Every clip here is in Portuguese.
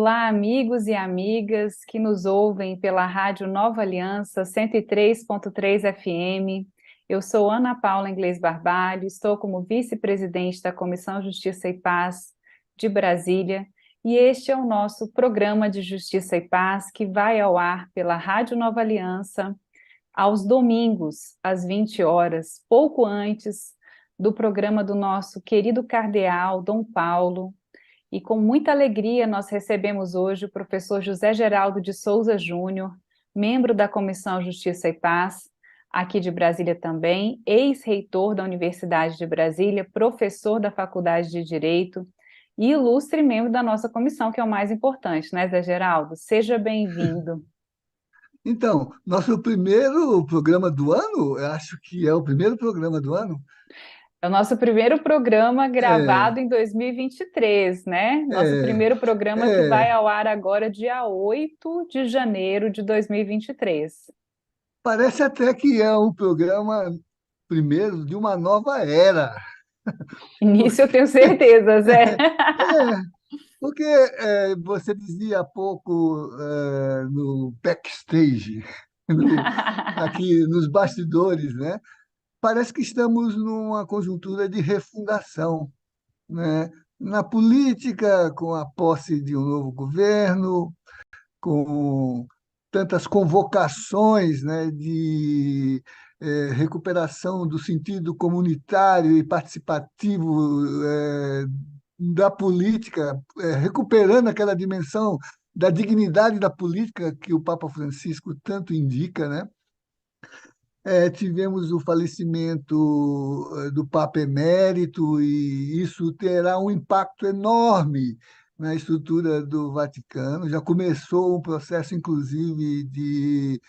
Olá, amigos e amigas que nos ouvem pela Rádio Nova Aliança 103.3 FM. Eu sou Ana Paula Inglês Barbalho, estou como vice-presidente da Comissão Justiça e Paz de Brasília, e este é o nosso programa de Justiça e Paz que vai ao ar pela Rádio Nova Aliança aos domingos, às 20 horas, pouco antes do programa do nosso querido cardeal Dom Paulo. E com muita alegria nós recebemos hoje o professor José Geraldo de Souza Júnior, membro da Comissão Justiça e Paz, aqui de Brasília também, ex-reitor da Universidade de Brasília, professor da Faculdade de Direito e ilustre membro da nossa comissão, que é o mais importante, né, Zé Geraldo? Seja bem-vindo. Então, nosso primeiro programa do ano, eu acho que é o primeiro programa do ano. É o nosso primeiro programa É, gravado em 2023, né? Nosso é, primeiro programa que vai é, ao ar agora, dia 8 de janeiro de 2023. parece até que é um programa primeiro de uma nova era, Nisso eu porque, tenho certeza, Zé. porque você dizia há pouco no backstage, no- aqui nos bastidores, né? Parece que estamos numa conjuntura de refundação, né? Na política, com a posse de um novo governo, com tantas convocações, né, de recuperação do sentido comunitário e participativo da política, recuperando aquela dimensão da dignidade da política que o Papa Francisco tanto indica, né? Tivemos o falecimento do Papa Emérito, e isso terá um impacto enorme na estrutura do Vaticano. Já começou um processo, inclusive, de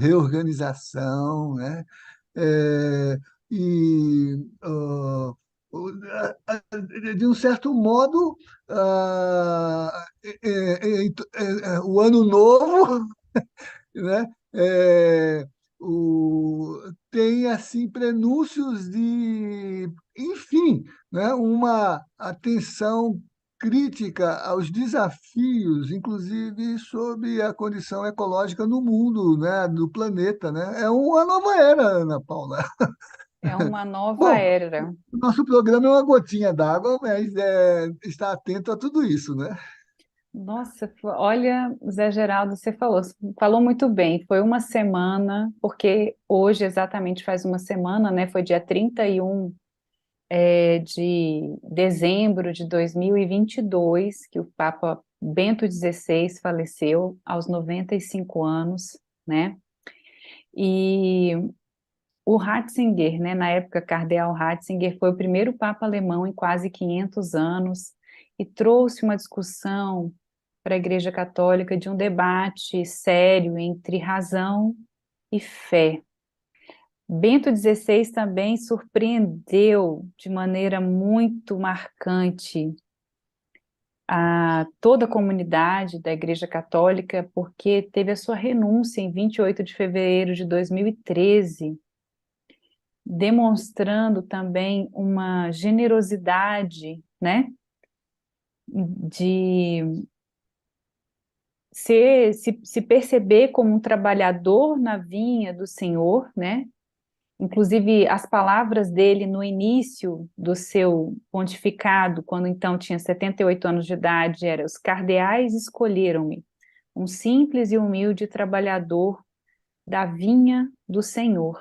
reorganização, né? Eh, e, ah, o- de um certo modo, o Ano Novo, né? É, tem assim prenúncios de, enfim, né? Uma atenção crítica aos desafios, inclusive sobre a condição ecológica no mundo, né? Do planeta, né? É uma nova era, Ana Paula. É uma nova Bom, era. o nosso programa é uma gotinha d'água, mas está atento a tudo isso, né? Nossa, olha, Zé Geraldo, falou muito bem. Foi uma semana, porque hoje exatamente faz uma semana, né? Foi dia 31 de dezembro de 2022 que o Papa Bento XVI faleceu aos 95 anos, né? E o Ratzinger, né, na época, Cardeal Ratzinger foi o primeiro Papa alemão em quase 500 anos e trouxe uma discussão para a Igreja Católica de um debate sério entre razão e fé. Bento XVI também surpreendeu de maneira muito marcante a toda a comunidade da Igreja Católica, porque teve a sua renúncia em 28 de fevereiro de 2013, demonstrando também uma generosidade, né, de se perceber como um trabalhador na vinha do Senhor, né? Inclusive, as palavras dele no início do seu pontificado, quando então tinha 78 anos de idade, era: os cardeais escolheram-me, um simples e humilde trabalhador da vinha do Senhor.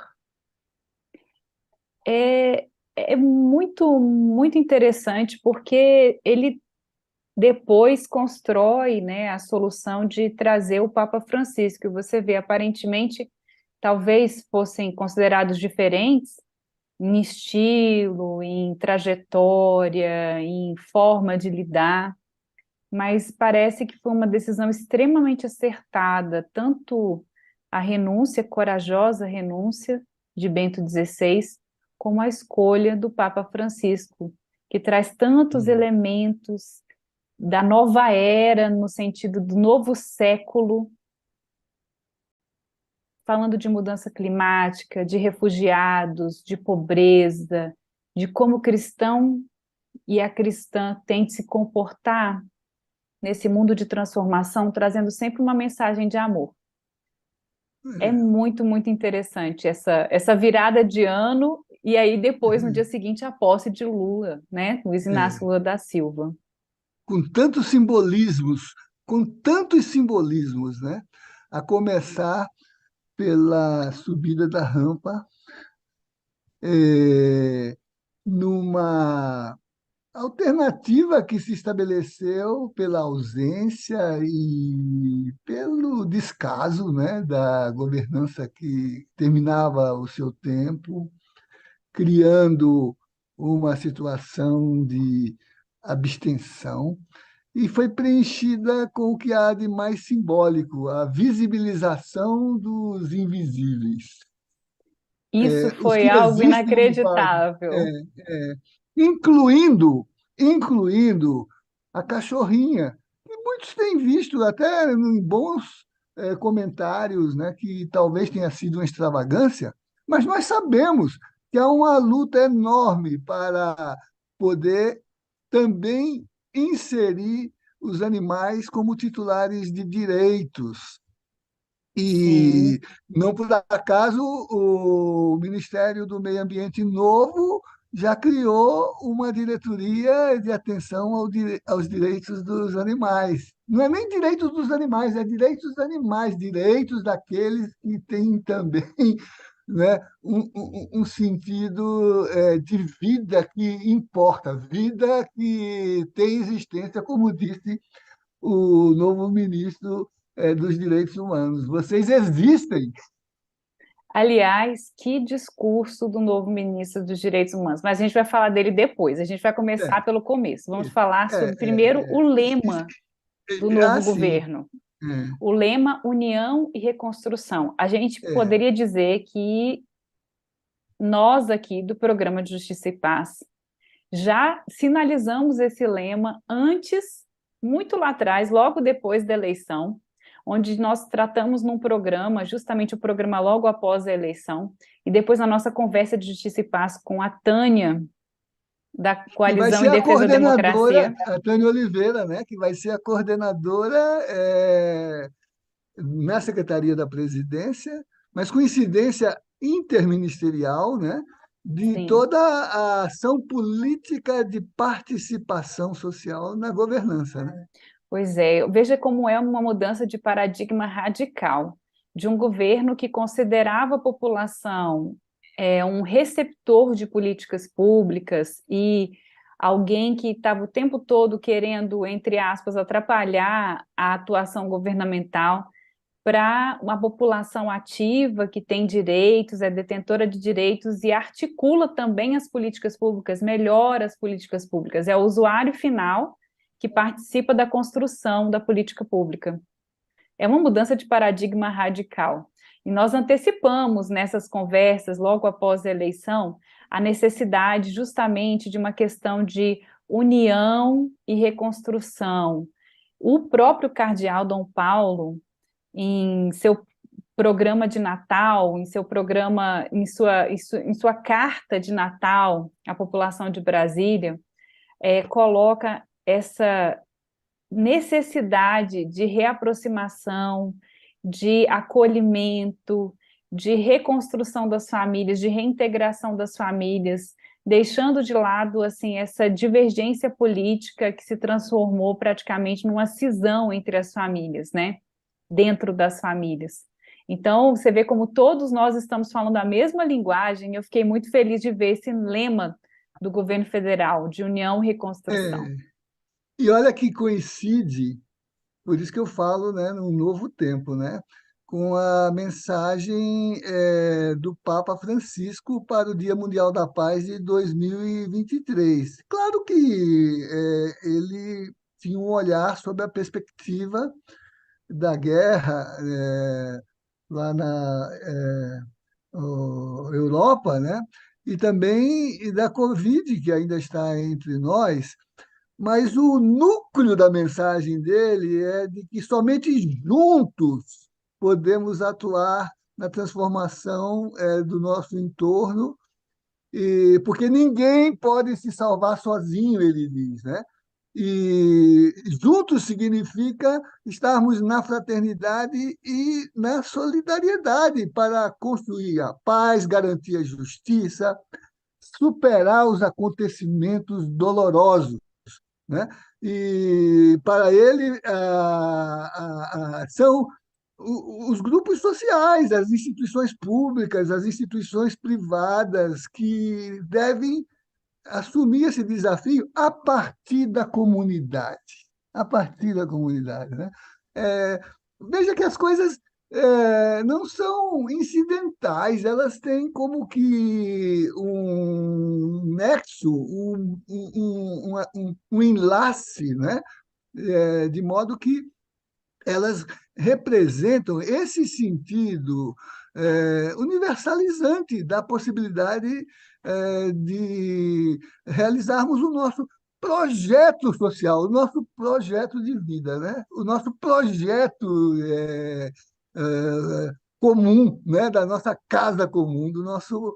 É, é muito interessante, porque ele depois constrói, né, a solução de trazer o Papa Francisco, e você vê, aparentemente, talvez fossem considerados diferentes em estilo, em trajetória, em forma de lidar, mas parece que foi uma decisão extremamente acertada, tanto a renúncia, corajosa renúncia de Bento XVI, como a escolha do Papa Francisco, que traz tantos Hum. elementos da nova era, no sentido do novo século, falando de mudança climática, de refugiados, de pobreza, de como o cristão e a cristã têm de se comportar nesse mundo de transformação, trazendo sempre uma mensagem de amor. É É, muito, muito interessante essa virada de ano, e aí depois, no dia seguinte, a posse de Lula, né? Luiz Inácio é. Lula da Silva. Com tantos simbolismos, com tantos simbolismos, né? A começar pela subida da rampa, é, numa alternativa que se estabeleceu pela ausência e pelo descaso, né, da governança que terminava o seu tempo, criando uma situação de abstenção, e foi preenchida com o que há de mais simbólico, a visibilização dos invisíveis, Isso os foi que algo existem de fato, inacreditável. é, incluindo, incluindo a cachorrinha, que muitos têm visto até em bons comentários, né, que talvez tenha sido uma extravagância, mas nós sabemos que há uma luta enorme para poder também inserir os animais como titulares de direitos. Sim. E não por acaso o Ministério do Meio Ambiente novo já criou uma diretoria de atenção aos direitos dos animais. Não é nem direitos dos animais, é direitos dos animais, direitos daqueles que têm também, né, um sentido de vida que importa, vida que tem existência, como disse o novo ministro dos Direitos Humanos. Vocês existem. Aliás, que discurso do novo ministro dos Direitos Humanos. Mas a gente vai falar dele depois. A gente vai começar É, pelo começo. Vamos isso. falar sobre primeiro o lema do novo Sim. governo. É, O lema União e Reconstrução. A gente é. poderia dizer que nós aqui do Programa de Justiça e Paz já sinalizamos esse lema antes, muito lá atrás, logo depois da eleição, onde nós tratamos num programa, justamente o programa logo após a eleição, e depois na nossa conversa de Justiça e Paz com a Tânia, da Que vai Coalizão ser em a Defesa da coordenadora, Democracia. a Tânia Oliveira, né? Que vai ser a coordenadora na Secretaria da Presidência, mas com incidência interministerial, né? De Sim. toda a ação política de participação social na governança, né? Pois é, veja como é uma mudança de paradigma radical, de um governo que considerava a população um receptor de políticas públicas e alguém que estava o tempo todo querendo, entre aspas, atrapalhar a atuação governamental, para uma população ativa que tem direitos, é detentora de direitos e articula também as políticas públicas, melhora as políticas públicas, é o usuário final que participa da construção da política pública. É uma mudança de paradigma radical. E nós antecipamos nessas conversas, logo após a eleição, a necessidade justamente de uma questão de união e reconstrução. O próprio cardeal Dom Paulo, em seu programa de Natal, em seu programa, em sua carta de Natal à população de Brasília, coloca essa necessidade de reaproximação, de acolhimento, de reconstrução das famílias, de reintegração das famílias, deixando de lado assim essa divergência política que se transformou praticamente numa cisão entre as famílias, né? Dentro das famílias. Então, você vê como todos nós estamos falando a mesma linguagem. Eu fiquei muito feliz de ver esse lema do governo federal, de união e reconstrução. É. E olha que coincide, por isso que eu falo, né, num novo tempo, né, com a mensagem do Papa Francisco para o Dia Mundial da Paz de 2023. Claro que ele tinha um olhar sobre a perspectiva da guerra lá na Europa, né, e também da Covid, que ainda está entre nós, mas o núcleo da mensagem dele é de que somente juntos podemos atuar na transformação do nosso entorno, porque ninguém pode se salvar sozinho, ele diz, né? E juntos significa estarmos na fraternidade e na solidariedade para construir a paz, garantir a justiça, superar os acontecimentos dolorosos, né? E para ele são os grupos sociais, as instituições públicas, as instituições privadas que devem assumir esse desafio a partir da comunidade, a partir da comunidade, né? É, veja que as coisas não são incidentais, elas têm como que um nexo, um enlace, né? De modo que elas representam esse sentido universalizante da possibilidade de realizarmos o nosso projeto social, o nosso projeto de vida, né? O nosso projeto comum, né? Da nossa casa comum, do nosso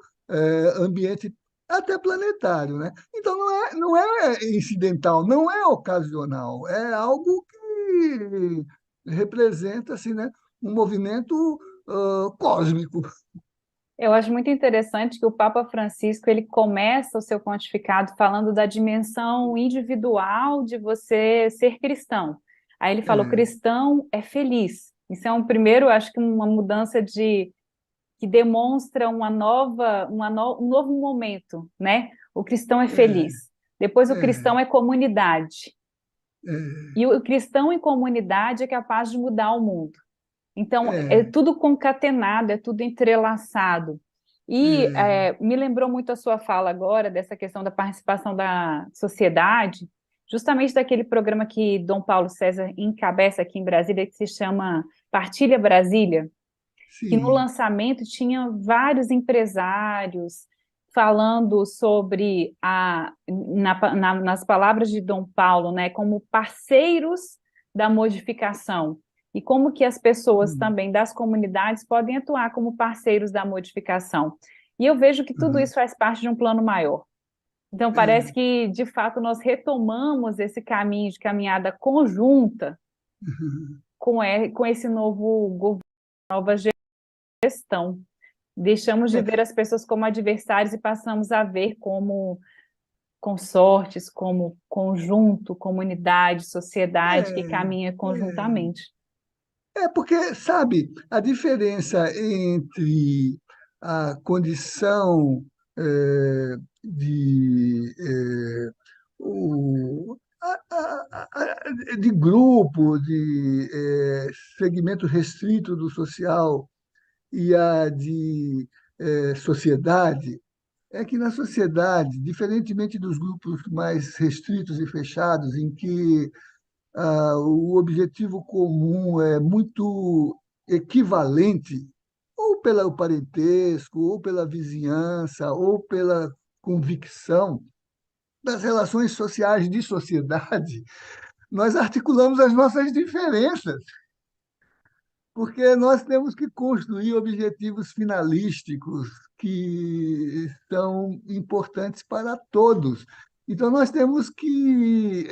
ambiente até planetário, né? Então não é incidental, não é ocasional, é algo que representa assim, né, um movimento cósmico. Eu acho muito interessante que o Papa Francisco ele começa o seu pontificado falando da dimensão individual de você ser cristão. Aí ele fala, o É, cristão é feliz. Isso é um primeiro, acho que uma mudança de que demonstra um novo momento, né? O cristão é é, feliz. Depois o é, cristão é comunidade. é, E o cristão em comunidade é capaz de mudar o mundo. Então, é é, tudo concatenado, é tudo entrelaçado. E é, me lembrou muito a sua fala agora, dessa questão da participação da sociedade, justamente daquele programa que Dom Paulo César encabeça aqui em Brasília, que se chama Partilha Brasília, que no sim. lançamento tinha vários empresários falando sobre nas palavras de Dom Paulo, né, como parceiros da modificação e como que as pessoas Hum, também das comunidades podem atuar como parceiros da modificação. E eu vejo que tudo uhum, isso faz parte de um plano maior. Então, parece é, que, de fato, nós retomamos esse caminho de caminhada conjunta uhum, com esse novo governo, nova gestão. Deixamos de é, ver as pessoas como adversários e passamos a ver como consortes, como conjunto, comunidade, sociedade que é, caminha é. conjuntamente. É porque, sabe, a diferença entre a condição de grupo, de segmento restrito do social e a de sociedade, é que na sociedade, diferentemente dos grupos mais restritos e fechados, em que o objetivo comum é muito equivalente, ou pelo parentesco, ou pela vizinhança, ou pela convicção das relações sociais de sociedade, nós articulamos as nossas diferenças, porque nós temos que construir objetivos finalísticos que são importantes para todos. Então, nós temos que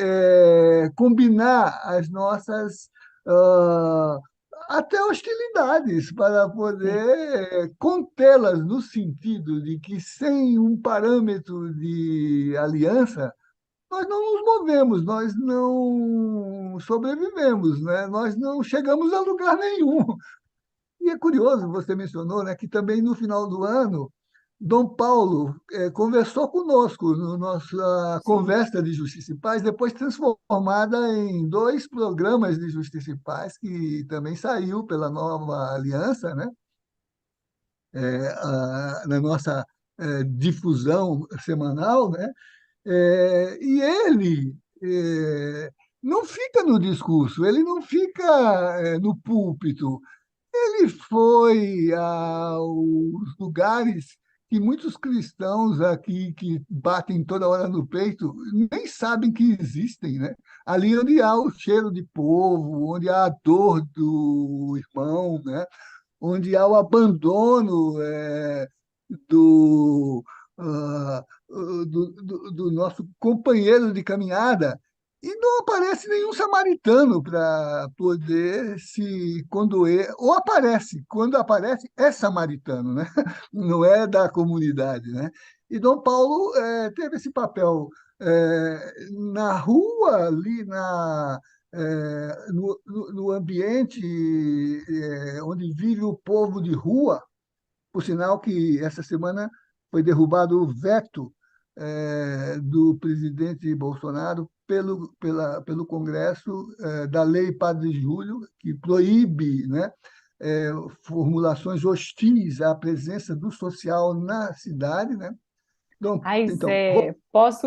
combinar as nossas ah, até hostilidades para Sim. poder contê-las no sentido de que, sem um parâmetro de aliança, nós não nos movemos, nós não sobrevivemos, né? Nós não chegamos a lugar nenhum. E é curioso, você mencionou, né, que também no final do ano, Dom Paulo conversou conosco no nossa Sim. conversa de Justiça e Paz, depois transformada em dois programas de Justiça e Paz, que também saiu pela nova aliança, né, na nossa difusão semanal, né, e ele não fica no discurso, ele não fica no púlpito, ele foi aos lugares que muitos cristãos aqui que batem toda hora no peito nem sabem que existem, né? Ali onde há o cheiro de povo, onde há a dor do irmão, né? Onde há o abandono do, do nosso companheiro de caminhada. E não aparece nenhum samaritano para poder se condoer, ou aparece, quando aparece é samaritano, né? Não é da comunidade, né? E Dom Paulo teve esse papel na rua, ali no ambiente onde vive o povo de rua. Por sinal que essa semana foi derrubado o veto do presidente Bolsonaro pelo Congresso da Lei Padre Júlio, que proíbe, né, formulações hostis à presença do social na cidade, né? Ai, Então, Zé, posso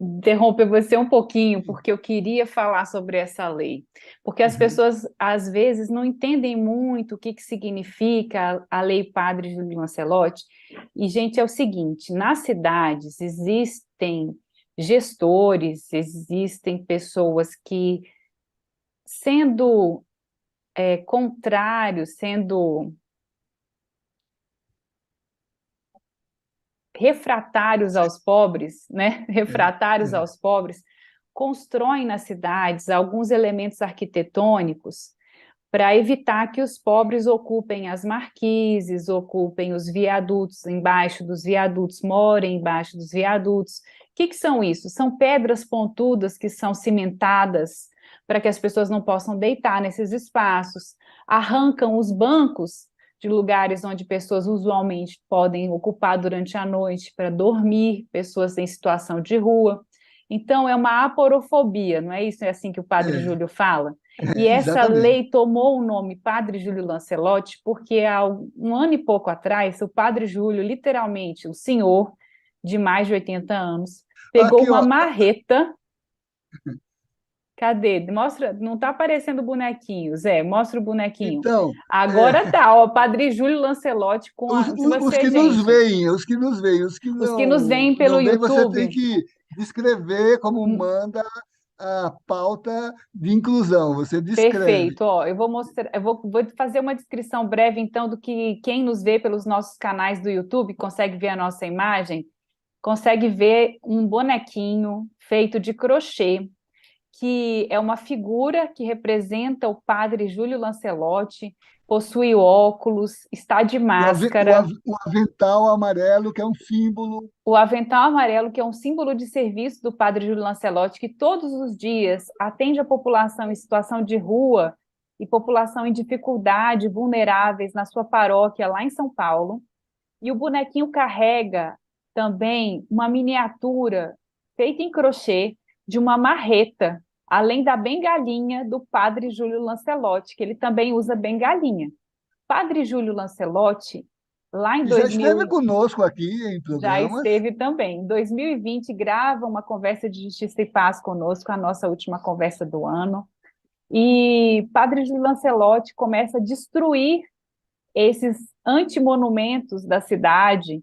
interromper você um pouquinho, sim, porque eu queria falar sobre essa lei. Porque as uhum, pessoas, às vezes, não entendem muito o que significa a Lei Padre Júlio Lancelotti. E, gente, é o seguinte: nas cidades existem gestores, existem pessoas que, sendo contrários, sendo refratários aos pobres, né? é, Refratários é, aos pobres, constroem nas cidades alguns elementos arquitetônicos para evitar que os pobres ocupem as marquises, ocupem os viadutos, embaixo dos viadutos, morem embaixo dos viadutos. Que são isso? São pedras pontudas que são cimentadas para que as pessoas não possam deitar nesses espaços, arrancam os bancos de lugares onde pessoas usualmente podem ocupar durante a noite para dormir, pessoas em situação de rua. Então, é uma aporofobia, não é isso? É assim que o padre é, Júlio fala? E essa exatamente. lei tomou o nome Padre Júlio Lancelotti porque há um ano e pouco atrás, o Padre Júlio, literalmente, o senhor de mais de 80 anos, pegou Aqui, uma ó, marreta. Cadê? Mostra, não está aparecendo o bonequinho, Zé, mostra o bonequinho. então, Agora tá, ó, Padre Júlio Lancelotti com a. Se os você, que nos gente, veem, os que os que nos veem pelo não veem, você tem YouTube, que descrever como manda a pauta de inclusão. Você descreve. perfeito, ó, eu vou mostrar, vou fazer uma descrição breve então do que quem nos vê pelos nossos canais do YouTube consegue ver a nossa imagem, consegue ver um bonequinho feito de crochê, que é uma figura que representa o padre Júlio Lancelotti, possui óculos, está de máscara, O avental amarelo, que é um símbolo. o avental amarelo, que é um símbolo de serviço do padre Júlio Lancelotti, que todos os dias atende a população em situação de rua e população em dificuldade, vulneráveis na sua paróquia lá em São Paulo. E o bonequinho carrega também uma miniatura feita em crochê de uma marreta, além da bengalinha do padre Júlio Lancelotti, que ele também usa bengalinha. Padre Júlio Lancelotti, lá em E já 2000, esteve conosco aqui em já programas. esteve também. Em 2020, grava uma conversa de justiça e paz conosco, a nossa última conversa do ano. E Padre Júlio Lancelotti começa a destruir esses antimonumentos da cidade,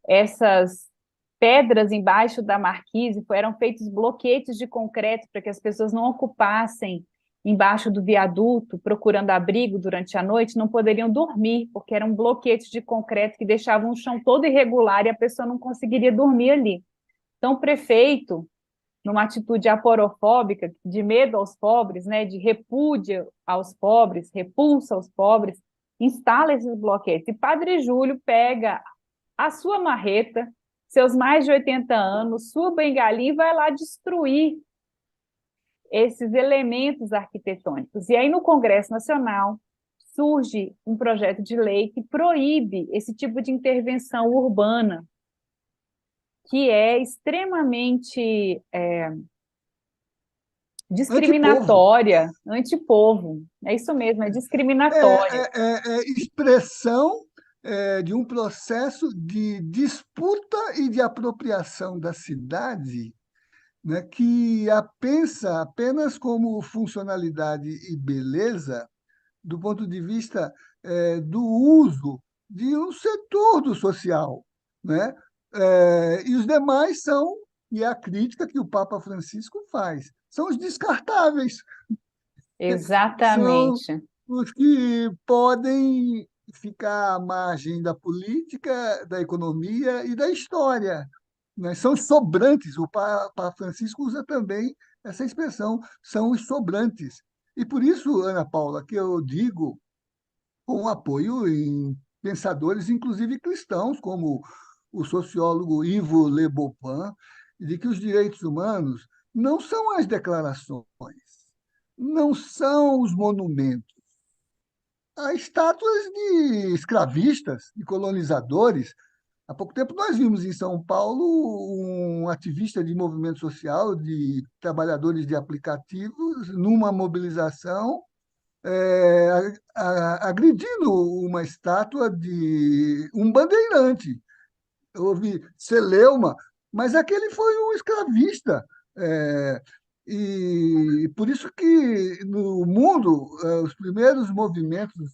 essas pedras embaixo da marquise, eram feitos bloquetes de concreto para que as pessoas não ocupassem embaixo do viaduto, procurando abrigo durante a noite, não poderiam dormir, porque eram bloquetes de concreto que deixavam o chão todo irregular e a pessoa não conseguiria dormir ali. Então, o prefeito, numa atitude aporofóbica, de medo aos pobres, né, de repúdio aos pobres, repulsa aos pobres, instala esses bloquetes. E Padre Júlio pega a sua marreta, seus mais de 80 anos, sua bengalinha e vai lá destruir esses elementos arquitetônicos. E aí, no Congresso Nacional, surge um projeto de lei que proíbe esse tipo de intervenção urbana, que é extremamente Antipovo. discriminatória, antipovo. É isso mesmo, é discriminatória. Expressão de um processo de disputa e de apropriação da cidade, né, que a pensa apenas como funcionalidade e beleza do ponto de vista do uso de um setor do social, né? E os demais são, e é a crítica que o Papa Francisco faz, são os descartáveis, são Exatamente. os que podem ficar à margem da política, da economia e da história. né? São os sobrantes. O Papa Francisco usa também essa expressão, são os sobrantes. E por isso, Ana Paula, que eu digo, com apoio em pensadores, inclusive cristãos, como o sociólogo Ivo Le Beaupin, de que os direitos humanos não são as declarações, não são os monumentos. Há estátuas de escravistas, de colonizadores. Há pouco tempo nós vimos em São Paulo um ativista de movimento social, de trabalhadores de aplicativos, numa mobilização, agredindo uma estátua de um bandeirante. Houve celeuma, mas aquele foi um escravista. É, e por isso que no mundo os primeiros movimentos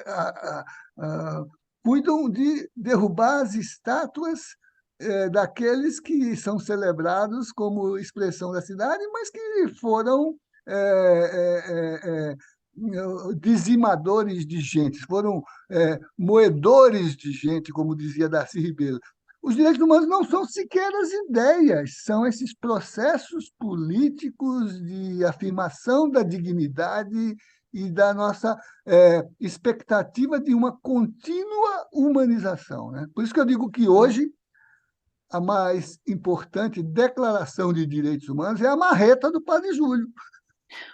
a- a- cuidam de derrubar as estátuas daqueles que são celebrados como expressão da cidade, mas que foram dizimadores de gente, foram moedores de gente, como dizia Darcy Ribeiro. Os direitos humanos não são sequer as ideias, são esses processos políticos de afirmação da dignidade e da nossa expectativa de uma contínua humanização, né? Por isso que eu digo que hoje a mais importante declaração de direitos humanos é a marreta do Padre Júlio.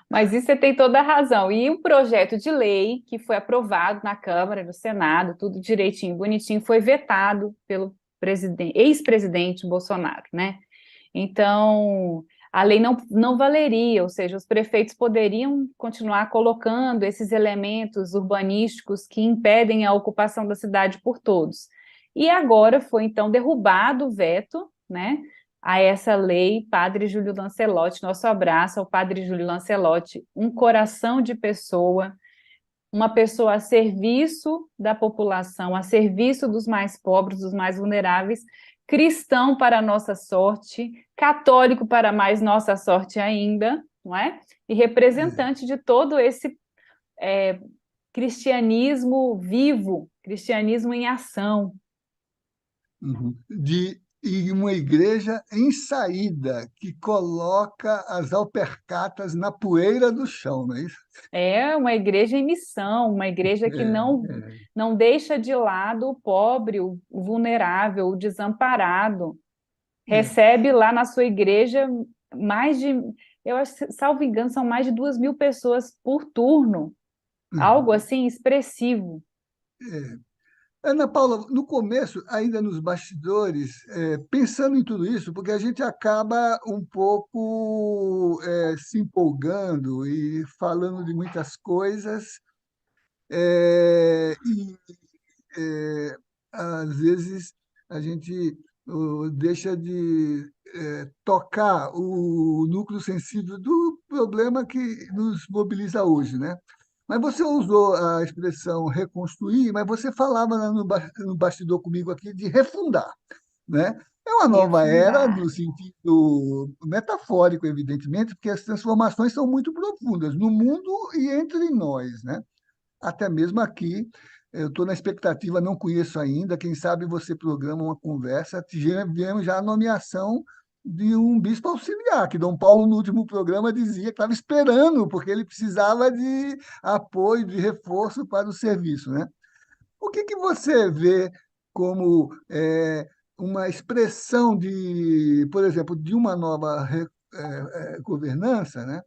Mas isso você tem toda a razão. E o projeto de lei que foi aprovado na Câmara, no Senado, tudo direitinho, bonitinho, foi vetado pelo ex-presidente Bolsonaro, né? Então, a lei não valeria, ou seja, os prefeitos poderiam continuar colocando esses elementos urbanísticos que impedem a ocupação da cidade por todos. E agora foi, então, derrubado o veto, né, a essa lei. Padre Júlio Lancelotti, nosso abraço ao Padre Júlio Lancelotti, um coração de pessoa, uma pessoa a serviço da população, a serviço dos mais pobres, dos mais vulneráveis, cristão para nossa sorte, católico para mais nossa sorte ainda, não é? E representante de todo esse é, cristianismo vivo, cristianismo em ação. Uhum. E uma igreja em saída, que coloca as alpercatas na poeira do chão, não é isso? É uma igreja em missão, uma igreja que É. não deixa de lado o pobre, o vulnerável, o desamparado. É. Recebe lá na sua igreja mais de, eu acho, salvo engano, são mais de 2.000 pessoas por turno, algo Uhum. assim expressivo. Ana Paula, no começo, ainda nos bastidores, pensando em tudo isso, porque a gente acaba um pouco se empolgando e falando de muitas coisas, e às vezes a gente deixa de tocar o núcleo sensível do problema que nos mobiliza hoje, né? Mas você usou a expressão reconstruir, mas você falava lá no bastidor comigo aqui de refundar, né? É uma nova era Refundar. no sentido metafórico, evidentemente, porque as transformações são muito profundas no mundo e entre nós, né? Até mesmo aqui, eu estou na expectativa, não conheço ainda, quem sabe você programa uma conversa, tivemos já a nomeação de um bispo auxiliar, que Dom Paulo, no último programa, dizia que estava esperando, porque ele precisava de apoio, de reforço para o serviço, né? O que você vê como uma expressão de, por exemplo, de uma nova governança, né?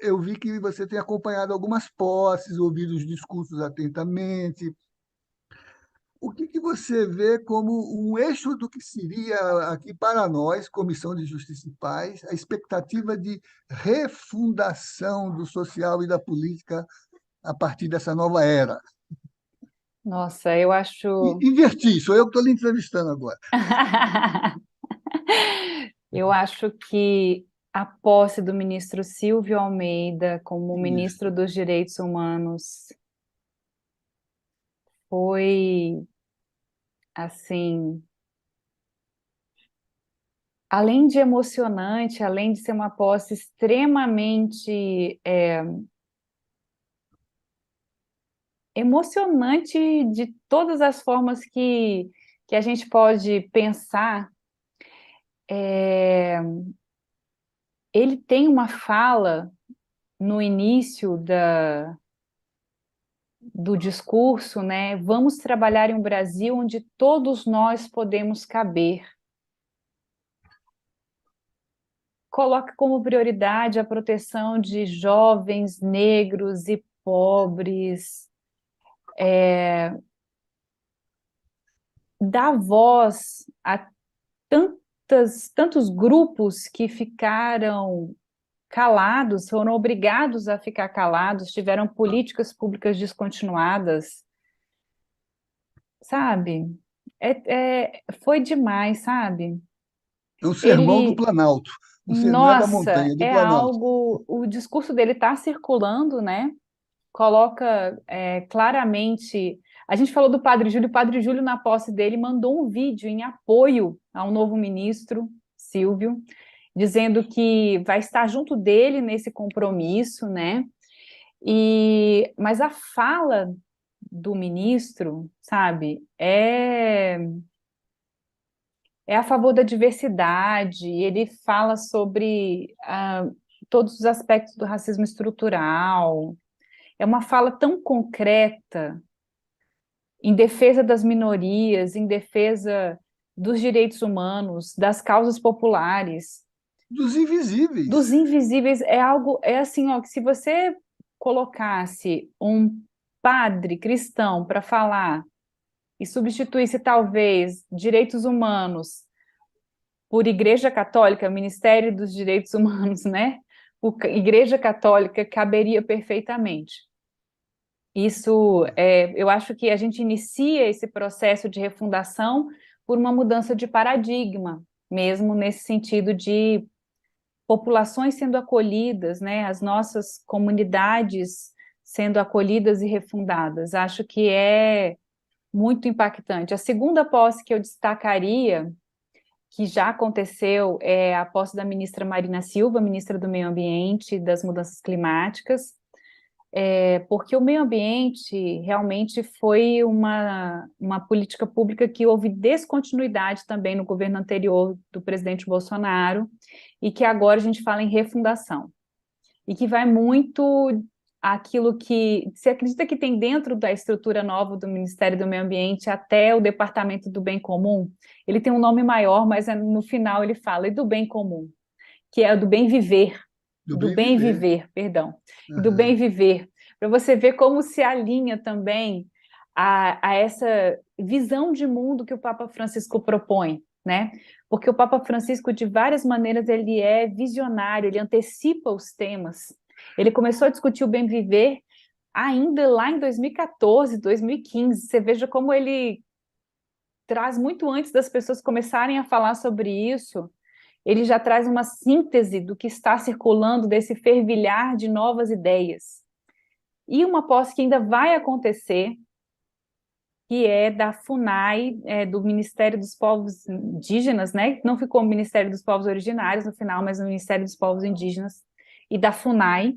Eu vi que você tem acompanhado algumas posses, ouvido os discursos atentamente. O que você vê como um eixo do que seria aqui para nós, Comissão de Justiça e Paz, a expectativa de refundação do social e da política a partir dessa nova era? Nossa, eu acho, Inverti, sou eu que estou lhe entrevistando agora. eu acho que a posse do ministro Silvio Almeida como Isso. ministro dos Direitos Humanos foi, assim, além de emocionante, além de ser uma posse extremamente emocionante de todas as formas que a gente pode pensar, é, ele tem uma fala no início do discurso, né? Vamos trabalhar em um Brasil onde todos nós podemos caber. Coloca como prioridade a proteção de jovens, negros e pobres, dá voz a tantos grupos que ficaram calados, foram obrigados a ficar calados, tiveram políticas públicas descontinuadas, sabe? Foi demais, sabe? É um sermão do Ele, Planalto. Não é da nossa, montanha, é do é Planalto. algo. O discurso dele está circulando, né? Coloca claramente. A gente falou do Padre Júlio, o Padre Júlio, na posse dele, mandou um vídeo em apoio ao novo ministro, Silvio, dizendo que vai estar junto dele nesse compromisso, né? Mas a fala do ministro, sabe, é a favor da diversidade, ele fala sobre todos os aspectos do racismo estrutural, é uma fala tão concreta em defesa das minorias, em defesa dos direitos humanos, das causas populares, Dos invisíveis. dos invisíveis, é algo, é assim, ó, que se você colocasse um padre cristão para falar e substituísse talvez direitos humanos por Igreja Católica, Ministério dos Direitos Humanos, né? Igreja Católica caberia perfeitamente. Eu acho que a gente inicia esse processo de refundação por uma mudança de paradigma, mesmo nesse sentido de populações sendo acolhidas, né? As nossas comunidades sendo acolhidas e refundadas. Acho que é muito impactante. A segunda posse que eu destacaria, que já aconteceu, é a posse da ministra Marina Silva, ministra do Meio Ambiente e das Mudanças Climáticas, porque o meio ambiente realmente foi uma política pública que houve descontinuidade também no governo anterior do presidente Bolsonaro, e que agora a gente fala em refundação, e que vai muito aquilo que você acredita que tem dentro da estrutura nova do Ministério do Meio Ambiente até o Departamento do Bem Comum. Ele tem um nome maior, mas no final ele fala e do bem comum, que é do bem viver, Do do bem bem viver. viver, perdão, e do bem Aham. viver, para você ver como se alinha também a essa visão de mundo que o Papa Francisco propõe, né? Porque o Papa Francisco, de várias maneiras, ele é visionário, ele antecipa os temas. Ele começou a discutir o bem viver ainda lá em 2014, 2015. Você veja como ele traz muito antes das pessoas começarem a falar sobre isso, ele já traz uma síntese do que está circulando, desse fervilhar de novas ideias. E uma posse que ainda vai acontecer, que é da FUNAI, do Ministério dos Povos Indígenas, né? Não ficou o Ministério dos Povos Originários no final, mas o Ministério dos Povos Indígenas, e da FUNAI,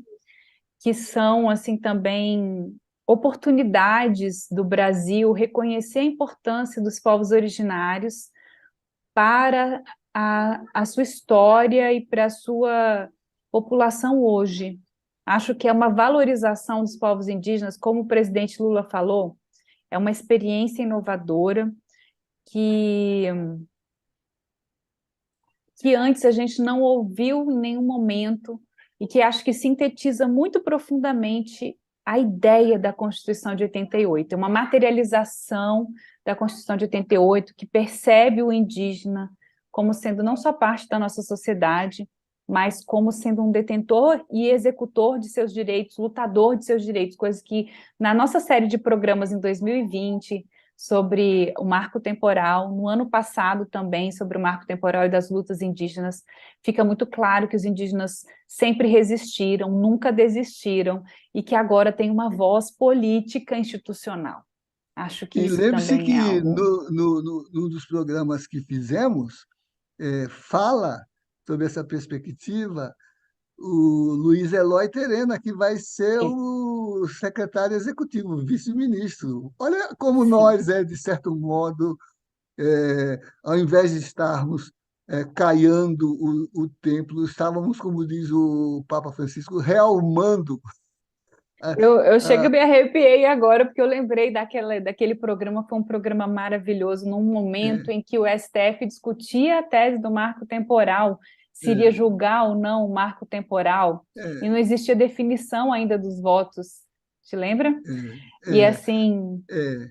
que são, assim, também oportunidades do Brasil reconhecer a importância dos povos originários para a sua história e para a sua população hoje. Acho que é uma valorização dos povos indígenas, como o presidente Lula falou, é uma experiência inovadora que, que antes a gente não ouviu em nenhum momento e que acho que sintetiza muito profundamente a ideia da Constituição de 88, é uma materialização da Constituição de 88 que percebe o indígena como sendo não só parte da nossa sociedade, mas como sendo um detentor e executor de seus direitos, lutador de seus direitos, coisas que na nossa série de programas em 2020 sobre o marco temporal, no ano passado também sobre o marco temporal e das lutas indígenas, fica muito claro que os indígenas sempre resistiram, nunca desistiram, e que agora tem uma voz política institucional. Acho que E isso lembre-se também é que algo... num dos programas que fizemos, fala sobre essa perspectiva o Luiz Eloy Terena, que vai ser Sim, o secretário executivo, o vice-ministro. Olha como sim. nós, de certo modo, Ao invés de estarmos caiando o templo, estávamos, como diz o Papa Francisco, realmando a, Eu chego a, e me arrepiei agora, porque eu lembrei daquele programa, foi um programa maravilhoso, num momento é, em que o STF discutia a tese do marco temporal, se iria é, julgar ou não o marco temporal, e não é, existia definição ainda dos votos. Te lembra? E é, assim, é.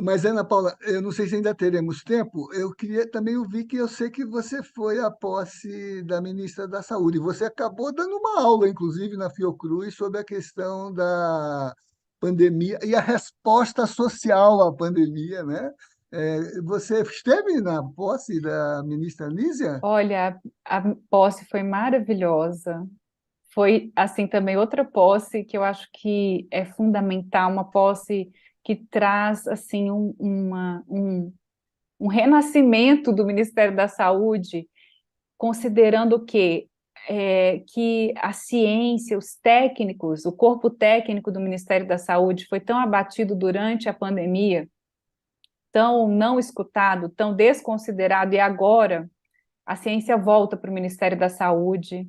Mas, Ana Paula, eu não sei se ainda teremos tempo. Eu queria também ouvir que eu sei que você foi à posse da ministra da Saúde. Você acabou dando uma aula, inclusive, na Fiocruz, sobre a questão da pandemia e a resposta social à pandemia, né? Você esteve na posse da ministra Nízia? olha, a posse foi maravilhosa. Foi assim também outra posse que eu acho que é fundamental, uma posse que traz assim um renascimento do Ministério da Saúde, considerando que a ciência, os técnicos, o corpo técnico do Ministério da Saúde foi tão abatido durante a pandemia, tão não escutado, tão desconsiderado, e agora a ciência volta para o Ministério da Saúde.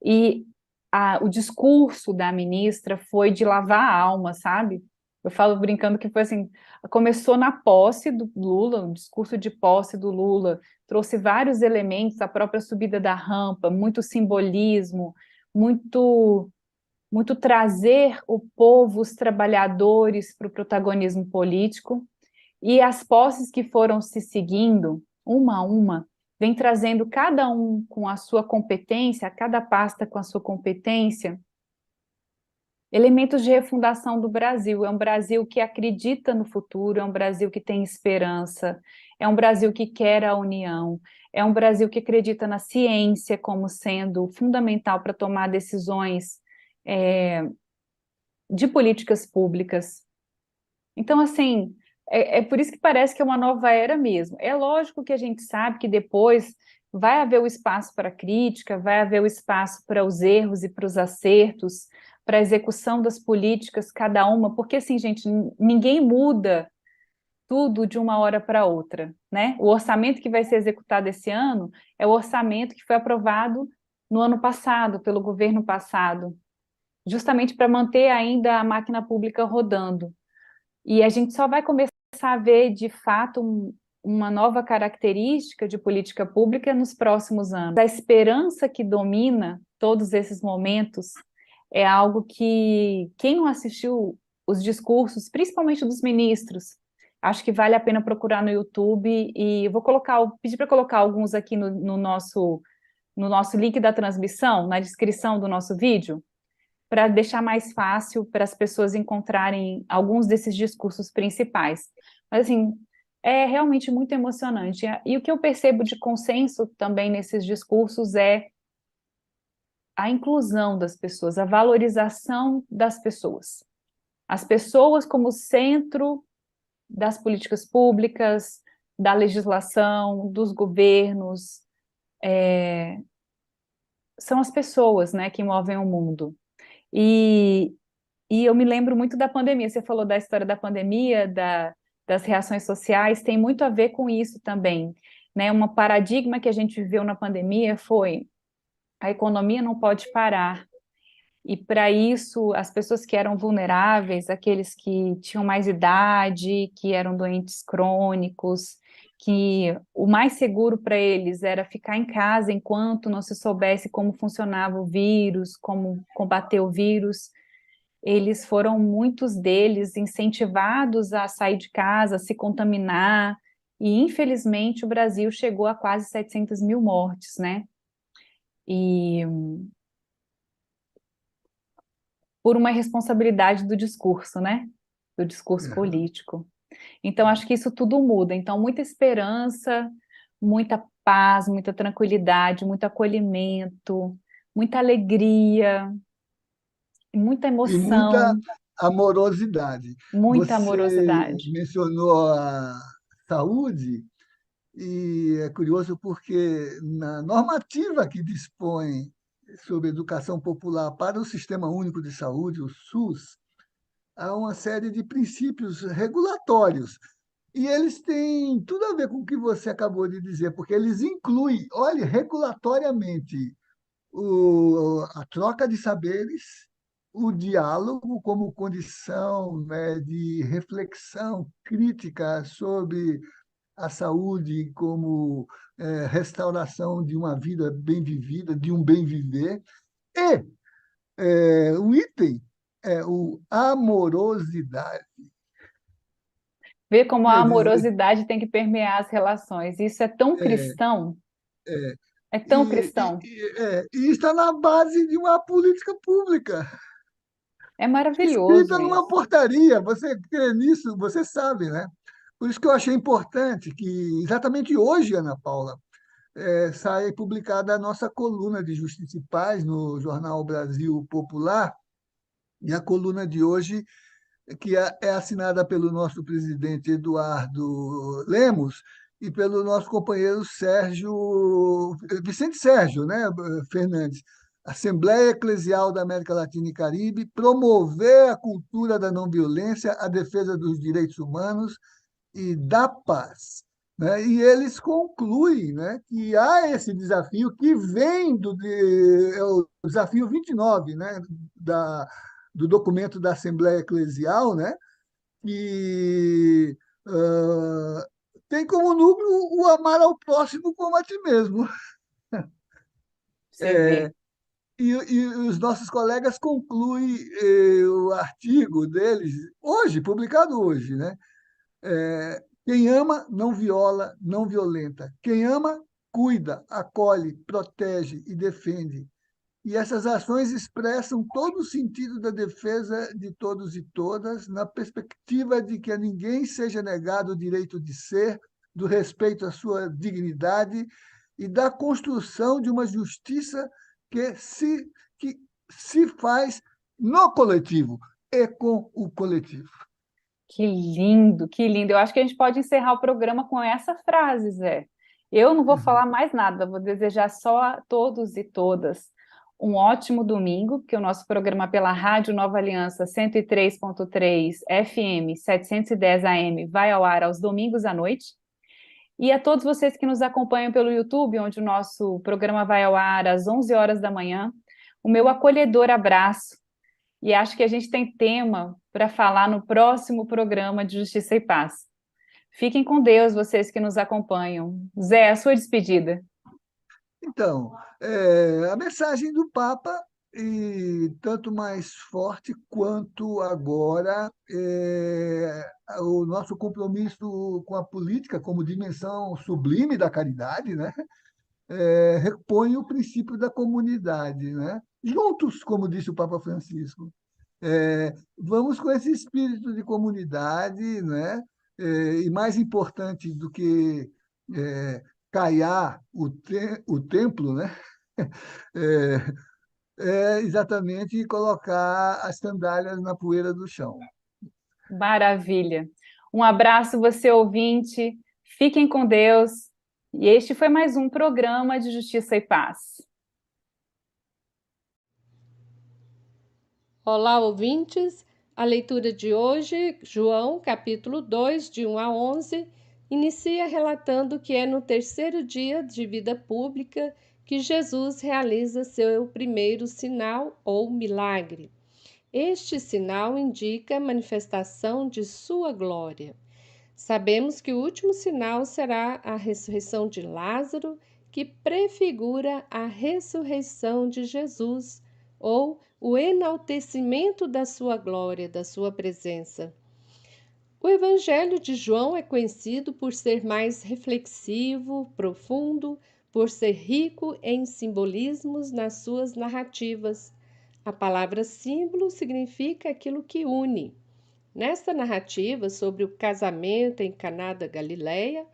E o discurso da ministra foi de lavar a alma, sabe? Eu falo brincando que foi assim, começou na posse do Lula, o discurso de posse do Lula, trouxe vários elementos, a própria subida da rampa, muito simbolismo, muito muito trazer o povo, os trabalhadores para o protagonismo político, e as posses que foram se seguindo, uma a uma, vem trazendo cada um com a sua competência, cada pasta com a sua competência, elementos de refundação do Brasil. É um Brasil que acredita no futuro, é um Brasil que tem esperança, é um Brasil que quer a união, é um Brasil que acredita na ciência como sendo fundamental para tomar decisões é, de políticas públicas. Então, assim, é por isso que parece que é uma nova era mesmo. É lógico que a gente sabe que depois vai haver o espaço para crítica, vai haver o espaço para os erros e para os acertos, para a execução das políticas, cada uma, porque, assim, gente, ninguém muda tudo de uma hora para outra, né? O orçamento que vai ser executado esse ano é o orçamento que foi aprovado no ano passado, pelo governo passado, justamente para manter ainda a máquina pública rodando. E a gente só vai começar a ver, de fato, uma nova característica de política pública nos próximos anos. A esperança que domina todos esses momentos é algo que quem não assistiu os discursos, principalmente dos ministros, acho que vale a pena procurar no YouTube e eu vou pedir para colocar alguns aqui no nosso link da transmissão, na descrição do nosso vídeo, para deixar mais fácil para as pessoas encontrarem alguns desses discursos principais. Mas, assim, é realmente muito emocionante. E o que eu percebo de consenso também nesses discursos é a inclusão das pessoas, a valorização das pessoas. As pessoas como centro das políticas públicas, da legislação, dos governos, são as pessoas, né, que movem o mundo. E, E eu me lembro muito da pandemia. Você falou da história da pandemia, das reações sociais, tem muito a ver com isso também, né? Um paradigma que a gente viveu na pandemia foi a economia não pode parar. E para isso, as pessoas que eram vulneráveis, aqueles que tinham mais idade, que eram doentes crônicos, que o mais seguro para eles era ficar em casa enquanto não se soubesse como funcionava o vírus, como combater o vírus, eles foram, muitos deles, incentivados a sair de casa, a se contaminar, e infelizmente o Brasil chegou a quase 700 mil mortes, né? E por uma responsabilidade do discurso, né? Do discurso É, político. Então, acho que isso tudo muda. Então, muita esperança, muita paz, muita tranquilidade, muito acolhimento, muita alegria, muita e muita emoção, amorosidade. muita Você amorosidade. mencionou a saúde, e é curioso porque na normativa que dispõe sobre educação popular para o Sistema Único de Saúde, o SUS, há uma série de princípios regulatórios E eles têm tudo a ver com o que você acabou de dizer, porque eles incluem, olha, regulatoriamente, a troca de saberes, o diálogo como condição, né, de reflexão crítica sobre a saúde como restauração de uma vida bem vivida, de um bem viver. E o item é o amorosidade. Ver como a Quer dizer, amorosidade tem que permear as relações. Isso é, é, é tão cristão, e está na base de uma política pública, é maravilhoso escrita numa isso. portaria. Você crê nisso, você sabe, né? Por isso que eu achei importante que, exatamente hoje, Ana Paula, sai publicada a nossa coluna de Justiça e Paz no jornal Brasil Popular, e a coluna de hoje, que é assinada pelo nosso presidente Eduardo Lemos e pelo nosso companheiro Vicente Sérgio, né, Fernandes. Assembleia Eclesial da América Latina e Caribe, promover a cultura da não violência, a defesa dos direitos humanos e da paz. Né? E eles concluem, né, que há esse desafio que vem é o desafio 29, né, do documento da Assembleia Eclesial, né, que tem como núcleo o amar ao próximo como a ti mesmo. Você vê. E os nossos colegas concluem o artigo deles, hoje, publicado hoje, né? Quem ama não viola, não violenta. Quem ama, cuida, acolhe, protege e defende. E essas ações expressam todo o sentido da defesa de todos e todas, na perspectiva de que a ninguém seja negado o direito de ser, do respeito à sua dignidade e da construção de uma justiça que que se faz no coletivo e com o coletivo. Que lindo, que lindo. Eu acho que a gente pode encerrar o programa com essa frase, Zé. Eu não vou falar mais nada, vou desejar só a todos e todas um ótimo domingo, que o nosso programa pela Rádio Nova Aliança 103.3 FM 710 AM vai ao ar aos domingos à noite. E a todos vocês que nos acompanham pelo YouTube, onde o nosso programa vai ao ar às 11 horas da manhã, o meu acolhedor abraço. E acho que a gente tem tema para falar no próximo programa de Justiça e Paz. Fiquem com Deus, vocês que nos acompanham. Zé, a sua despedida. Então, a mensagem do Papa, e tanto mais forte quanto agora o nosso compromisso com a política como dimensão sublime da caridade, né? Repõe o princípio da comunidade, né? Juntos, como disse o Papa Francisco. Vamos com esse espírito de comunidade, né? E mais importante do que é, caiar o templo, né? É, é exatamente colocar as sandálias na poeira do chão. Maravilha. Um abraço, você ouvinte. Fiquem com Deus. E este foi mais um programa de Justiça e Paz. Olá, ouvintes! A leitura de hoje, João, capítulo 2, de 1 a 11, inicia relatando que é no terceiro dia de vida pública que Jesus realiza seu primeiro sinal ou milagre. Este sinal indica a manifestação de sua glória. Sabemos que o último sinal será a ressurreição de Lázaro, que prefigura a ressurreição de Jesus, ou o enaltecimento da sua glória, da sua presença. O Evangelho de João é conhecido por ser mais reflexivo, profundo, por ser rico em simbolismos nas suas narrativas. A palavra símbolo significa aquilo que une. Nesta narrativa sobre o casamento em Caná da Galileia,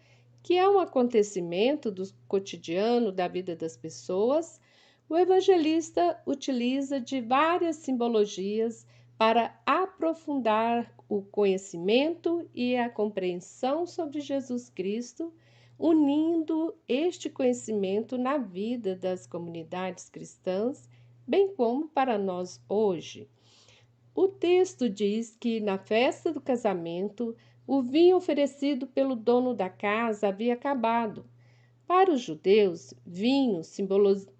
que é um acontecimento do cotidiano da vida das pessoas, o evangelista utiliza de várias simbologias para aprofundar o conhecimento e a compreensão sobre Jesus Cristo, unindo este conhecimento na vida das comunidades cristãs, bem como para nós hoje. O texto diz que na festa do casamento, o vinho oferecido pelo dono da casa havia acabado. Para os judeus, vinho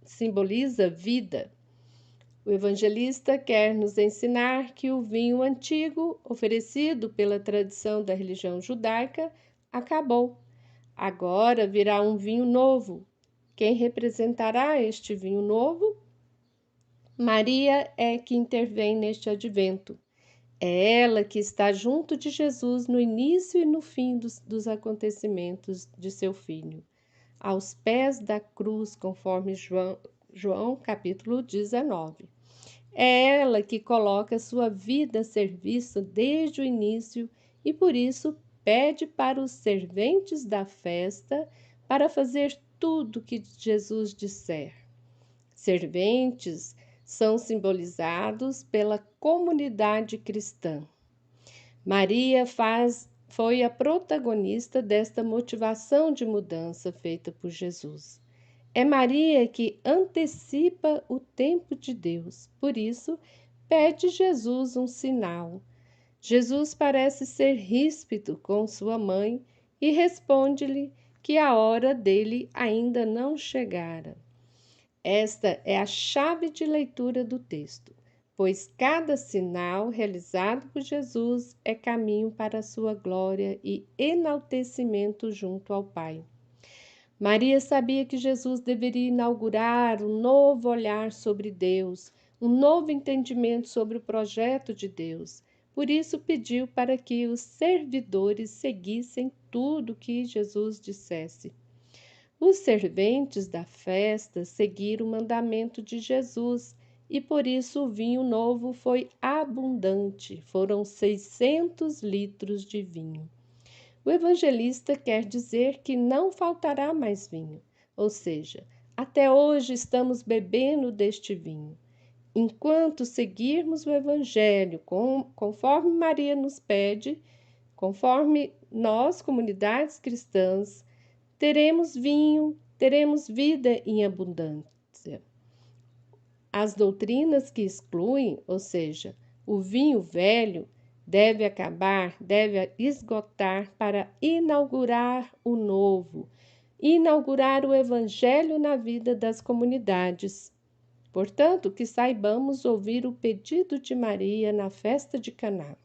simboliza vida. O evangelista quer nos ensinar que o vinho antigo, oferecido pela tradição da religião judaica, acabou. Agora virá um vinho novo. Quem representará este vinho novo? Maria é que intervém neste advento. É ela que está junto de Jesus no início e no fim dos acontecimentos de seu filho, aos pés da cruz, conforme João capítulo 19. É ela que coloca sua vida a serviço desde o início e por isso pede para os serventes da festa para fazer tudo o que Jesus disser. Serventes são simbolizados pela comunidade cristã. Maria foi a protagonista desta motivação de mudança feita por Jesus. É Maria que antecipa o tempo de Deus, por isso pede Jesus um sinal. Jesus parece ser ríspido com sua mãe e responde-lhe que a hora dele ainda não chegara. Esta é a chave de leitura do texto, pois cada sinal realizado por Jesus é caminho para a sua glória e enaltecimento junto ao Pai. Maria sabia que Jesus deveria inaugurar um novo olhar sobre Deus, um novo entendimento sobre o projeto de Deus. Por isso pediu para que os servidores seguissem tudo o que Jesus dissesse. Os serventes da festa seguiram o mandamento de Jesus e por isso o vinho novo foi abundante, foram 600 litros de vinho. O evangelista quer dizer que não faltará mais vinho, ou seja, até hoje estamos bebendo deste vinho. Enquanto seguirmos o evangelho conforme Maria nos pede, conforme nós, comunidades cristãs, teremos vinho, teremos vida em abundância. As doutrinas que excluem, ou seja, o vinho velho, deve acabar, deve esgotar para inaugurar o novo, inaugurar o evangelho na vida das comunidades. Portanto, que saibamos ouvir o pedido de Maria na festa de Caná.